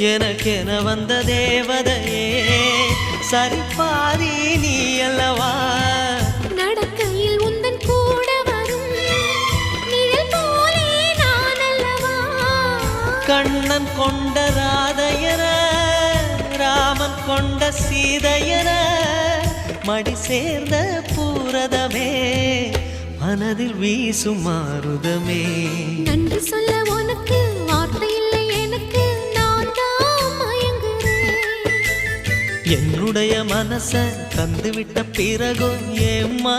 எனக்கென வந்த தேவதையே சரிபாதி நீ அல்லவா நடக்கையில் உந்தன் கூட வரும் நிழல் போலே நான் அல்லவா கண்ணன் கொண்ட ராதையர ராமன் கொண்ட சீதையர மடி சேர்ந்த பூரதமே மனதில் வீசும் மாருதமே நன்றி சொல்ல உனக்கு வார்த்தை இல்லை எனக்கு நான் தான் மயங்குறேன் என்னுடைய மனச தந்துவிட்ட பிறகும் ஏம்மா